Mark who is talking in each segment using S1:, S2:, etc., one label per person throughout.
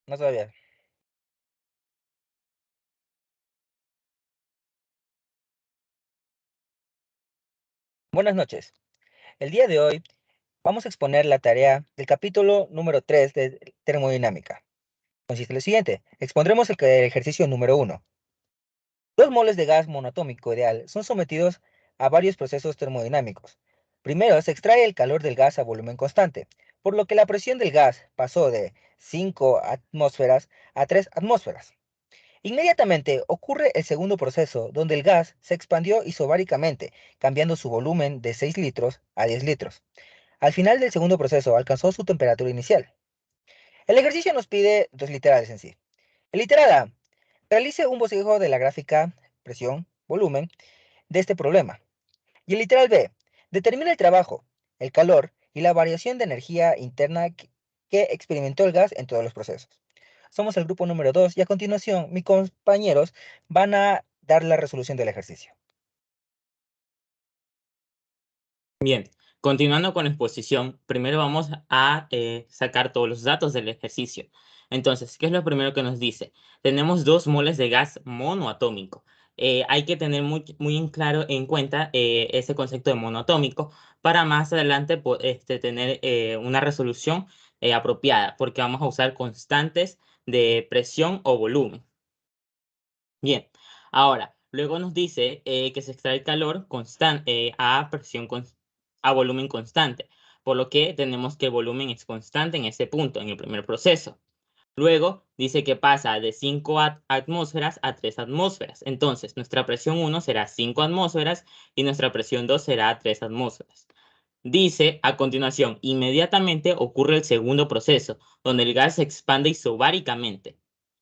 S1: No todavía. Buenas noches. El día de hoy vamos a exponer la tarea del capítulo número 3 de termodinámica. Consiste en lo siguiente. Expondremos el ejercicio número 1. Dos moles de gas monoatómico ideal son sometidos a varios procesos termodinámicos. Primero, se extrae el calor del gas a volumen constante, por lo que la presión del gas pasó de 5 atmósferas a 3 atmósferas. Inmediatamente ocurre el segundo proceso, donde el gas se expandió isobáricamente, cambiando su volumen de 6 litros a 10 litros. Al final del segundo proceso alcanzó su temperatura inicial. El ejercicio nos pide dos literales en sí. El literal A: realice un bosquejo de la gráfica presión, volumen de este problema. Y el literal B: determina el trabajo, el calor y la variación de energía interna que experimentó el gas en todos los procesos. Somos el grupo número 2 y a continuación mis compañeros van a dar la resolución del ejercicio.
S2: Bien, continuando con la exposición, primero vamos a sacar todos los datos del ejercicio. Entonces, ¿qué es lo primero que nos dice? Tenemos 2 moles de gas monoatómico. Hay que tener muy en claro en cuenta ese concepto de monoatómico para más adelante tener una resolución apropiada, porque vamos a usar constantes de presión o volumen. Bien, ahora, luego nos dice que se extrae el calor a volumen constante, por lo que tenemos que el volumen es constante en ese punto, en el primer proceso. Luego dice que pasa de 5 atmósferas a 3 atmósferas. Entonces, nuestra presión 1 será 5 atmósferas y nuestra presión 2 será 3 atmósferas. Dice, a continuación, inmediatamente ocurre el segundo proceso, donde el gas se expande isobáricamente.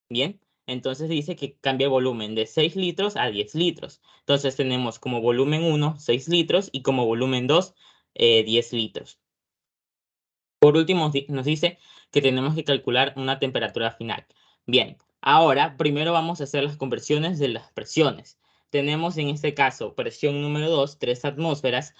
S2: Bien, entonces dice que cambia el volumen de 6 litros a 10 litros. Entonces tenemos como volumen 1, 6 litros y como volumen 2, 10 litros. Por último, nos dice que tenemos que calcular una temperatura final. Bien, ahora primero vamos a hacer las conversiones de las presiones. Tenemos en este caso presión número 2, 3 atmósferas.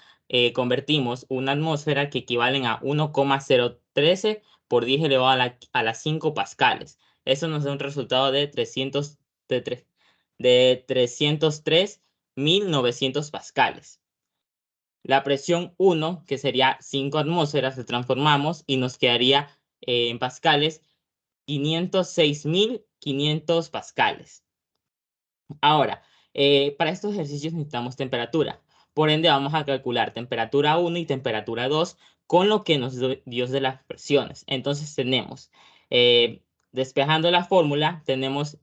S2: Convertimos una atmósfera que equivalen a 1,013 por 10 elevado a la 5 pascales. Eso nos da un resultado de 303.900 pascales. La presión 1, que sería 5 atmósferas, la transformamos y nos quedaría en pascales 506.500 pascales. Ahora, para estos ejercicios necesitamos temperatura. Por ende, vamos a calcular temperatura 1 y temperatura 2 con lo que nos dio de las presiones. Entonces tenemos, despejando la fórmula, tenemos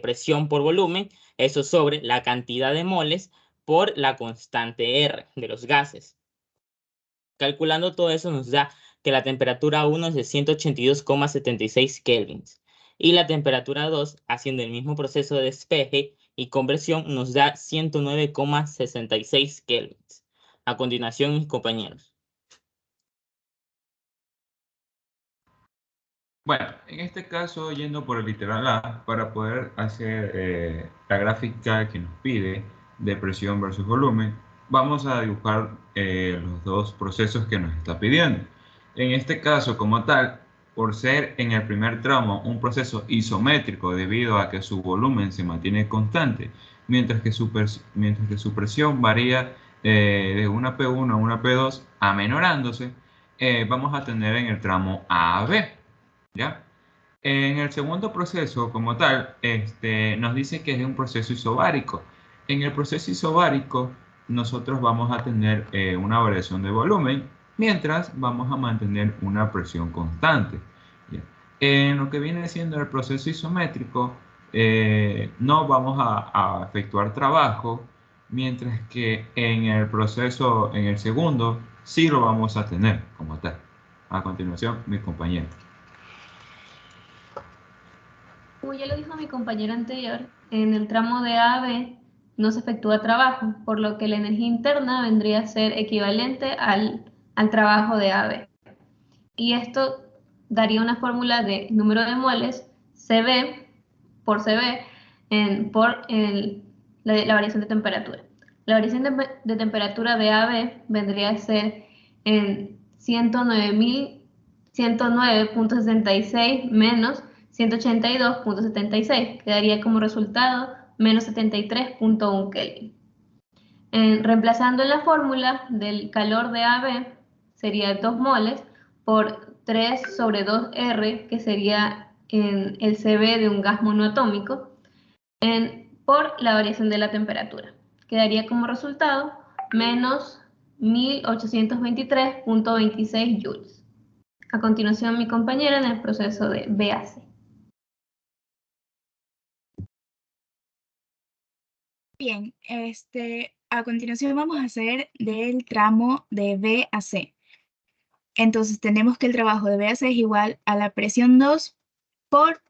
S2: presión por volumen, eso sobre la cantidad de moles por la constante R de los gases. Calculando todo eso nos da que la temperatura 1 es de 182,76 kelvins y la temperatura 2, haciendo el mismo proceso de despeje y conversión, nos da 109,66 kelvins. A continuación, mis compañeros.
S3: Bueno, en este caso, yendo por el literal A, para poder hacer la gráfica que nos pide de presión versus volumen, vamos a dibujar los dos procesos que nos está pidiendo. En este caso, como tal, por ser en el primer tramo un proceso isométrico debido a que su volumen se mantiene constante, mientras que su presión varía de una P1 a una P2 amenorándose, vamos a tener en el tramo A a B. ¿Ya? En el segundo proceso, como tal, nos dice que es un proceso isobárico. En el proceso isobárico, nosotros vamos a tener una variación de volumen, mientras vamos a mantener una presión constante. ¿Ya? En lo que viene siendo el proceso isométrico, no vamos a efectuar trabajo, mientras que en el proceso, en el segundo, sí lo vamos a tener como tal. A continuación, mi compañero.
S4: Como ya lo dijo mi compañero anterior, en el tramo de A a B no se efectúa trabajo, por lo que la energía interna vendría a ser equivalente al trabajo de A a B. Y esto daría una fórmula de número de moles CB por CB por la variación de temperatura. La variación de temperatura de A a B vendría a ser en 109.109.66 menos 182.76, que daría como resultado menos 73.1 Kelvin. Reemplazando en la fórmula del calor de AB, sería 2 moles por 3 sobre 2R, que sería el Cv de un gas monoatómico, por la variación de la temperatura. Quedaría como resultado menos 1823.26 joules. A continuación, mi compañera en el proceso de BAC.
S5: Bien, a continuación vamos a hacer del tramo de B a C. Entonces tenemos que el trabajo de B a C es igual a la presión 2 por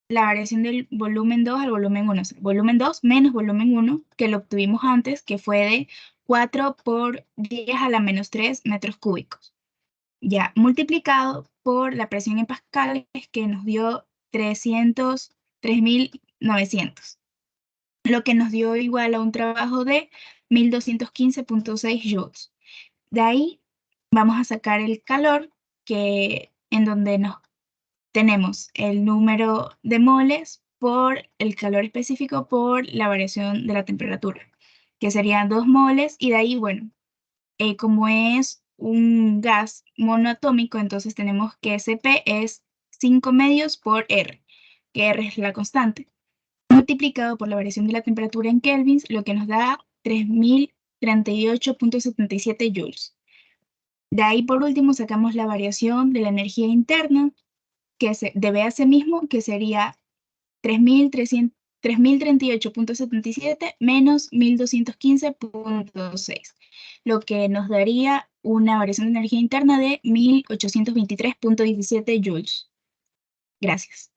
S5: la variación del volumen 2 al volumen 1. O sea, volumen 2 menos volumen 1, que lo obtuvimos antes, que fue de 4 por 10 a la menos 3 metros cúbicos. Ya, multiplicado por la presión en pascales, que nos dio 3.900. Lo que nos dio igual a un trabajo de 1215.6 joules. De ahí vamos a sacar el calor, en donde tenemos el número de moles por el calor específico por la variación de la temperatura, que serían 2 moles, y de ahí, bueno, como es un gas monoatómico, entonces tenemos que Cp es 5 medios por R, que R es la constante, multiplicado por la variación de la temperatura en kelvins, lo que nos da 3038.77 joules. De ahí, por último, sacamos la variación de la energía interna, que de BAC mismo, que sería 3038.77 menos 1215.6, lo que nos daría una variación de energía interna de 1823.17 joules. Gracias.